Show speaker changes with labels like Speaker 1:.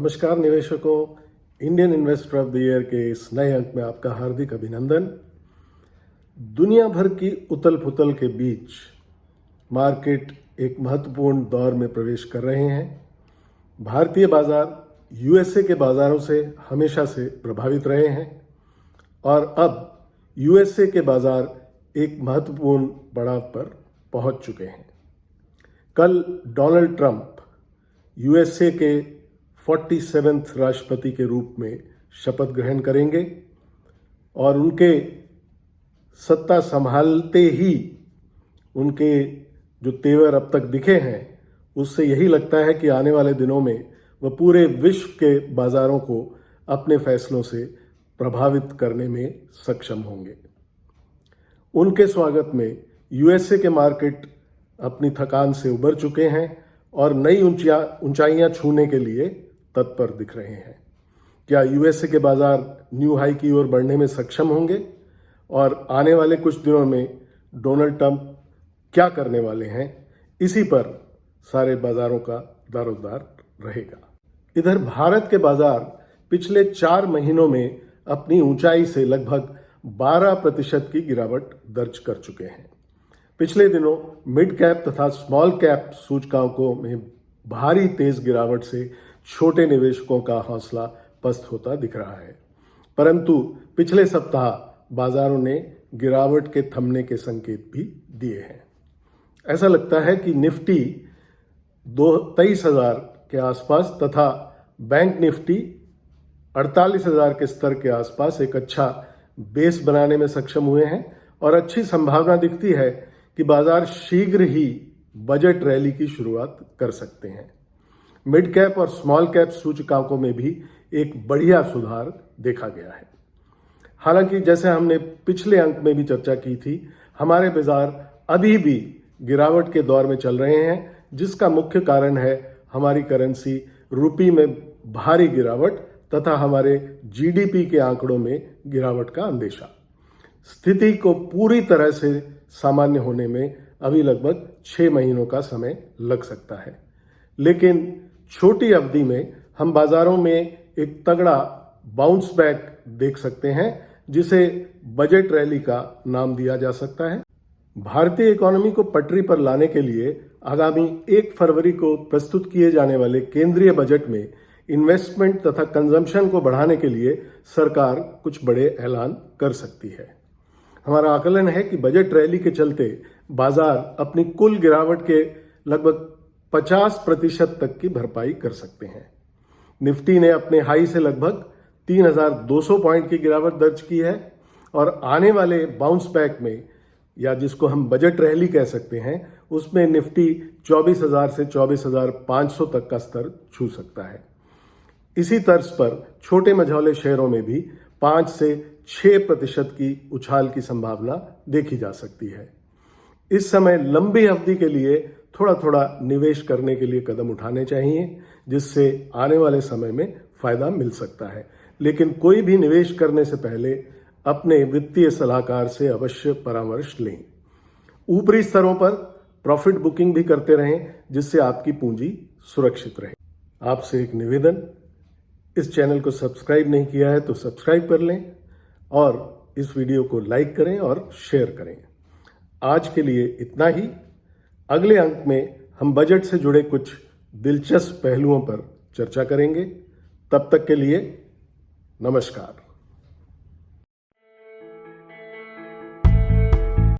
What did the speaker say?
Speaker 1: नमस्कार निवेशकों, Indian investor of the year के इस नए अंक में आपका हार्दिक अभिनंदन। दुनिया भर की उथल पुथल के बीच मार्केट एक महत्वपूर्ण दौर में प्रवेश कर रहे हैं। भारतीय बाजार यूएसए के बाजारों से हमेशा से प्रभावित रहे हैं और अब यूएसए के बाजार एक महत्वपूर्ण पड़ाव पर पहुंच चुके हैं। कल डोनाल्ड ट्रंप यूएसए के 47वें राष्ट्रपति के रूप में शपथ ग्रहण करेंगे और उनके सत्ता संभालते ही उनके जो तेवर अब तक दिखे हैं उससे यही लगता है कि आने वाले दिनों में वह पूरे विश्व के बाजारों को अपने फैसलों से प्रभावित करने में सक्षम होंगे। उनके स्वागत में यूएसए के मार्केट अपनी थकान से उबर चुके हैं और नई ऊंचाइयां छूने के लिए तत्पर दिख रहे हैं। क्या यूएसए के बाजार न्यू हाई की ओर बढ़ने में सक्षम होंगे और आने वाले कुछ दिनों में डोनाल्ड ट्रंप क्या करने वाले हैं, इसी पर सारे बाजारों का दारोमदार रहेगा। इधर भारत के बाजार पिछले 4 महीनों में अपनी ऊंचाई से लगभग 12% की गिरावट दर्ज कर चुके हैं। पिछले दिनों मिड कैप तथा स्मॉल कैप सूचकांकों में भारी तेज गिरावट से छोटे निवेशकों का हौसला पस्त होता दिख रहा है, परंतु पिछले सप्ताह बाजारों ने गिरावट के थमने के संकेत भी दिए हैं। ऐसा लगता है कि निफ्टी 23,000 के आसपास तथा बैंक निफ्टी 48,000 के स्तर के आसपास एक अच्छा बेस बनाने में सक्षम हुए हैं और अच्छी संभावना दिखती है कि बाजार शीघ्र ही बजट रैली की शुरुआत कर सकते हैं। मिड कैप और स्मॉल कैप सूचकांकों में भी एक बढ़िया सुधार देखा गया है। हालांकि जैसे हमने पिछले अंक में भी चर्चा की थी, हमारे बाजार अभी भी गिरावट के दौर में चल रहे हैं, जिसका मुख्य कारण है हमारी करेंसी रुपये में भारी गिरावट तथा हमारे जीडीपी के आंकड़ों में गिरावट का अंदेशा। स्थिति को पूरी तरह से सामान्य होने में अभी लगभग 6 महीनों का समय लग सकता है, लेकिन छोटी अवधि में हम बाजारों में एक तगड़ा बाउंस बैक देख सकते हैं, जिसे बजट रैली का नाम दिया जा सकता है। भारतीय इकोनॉमी को पटरी पर लाने के लिए आगामी 1 फरवरी को प्रस्तुत किए जाने वाले केंद्रीय बजट में इन्वेस्टमेंट तथा कंजम्पशन को बढ़ाने के लिए सरकार कुछ बड़े ऐलान कर सकती है। हमारा आकलन है कि बजट रैली के चलते बाजार अपनी कुल गिरावट के लगभग 50% तक की भरपाई कर सकते हैं। निफ्टी ने अपने हाई से लगभग 3,200 पॉइंट की गिरावट दर्ज की है और आने वाले बाउंस बैक में, या जिसको हम बजट रैली कह सकते हैं, उसमें निफ्टी 24,000 से 24,500 तक का स्तर छू सकता है। इसी तर्ज पर छोटे मझौले शेयरों में भी 5 से 6% की उछाल की संभावना देखी जा सकती है। इस समय लंबी अवधि के लिए थोड़ा थोड़ा निवेश करने के लिए कदम उठाने चाहिए, जिससे आने वाले समय में फायदा मिल सकता है। लेकिन कोई भी निवेश करने से पहले अपने वित्तीय सलाहकार से अवश्य परामर्श लें। ऊपरी स्तरों पर प्रॉफिट बुकिंग भी करते रहें, जिससे आपकी पूंजी सुरक्षित रहे। आपसे एक निवेदन, इस चैनल को सब्सक्राइब नहीं किया है तो सब्सक्राइब कर लें और इस वीडियो को लाइक करें और शेयर करें। आज के लिए इतना ही। अगले अंक में हम बजट से जुड़े कुछ दिलचस्प पहलुओं पर चर्चा करेंगे। तब तक के लिए नमस्कार।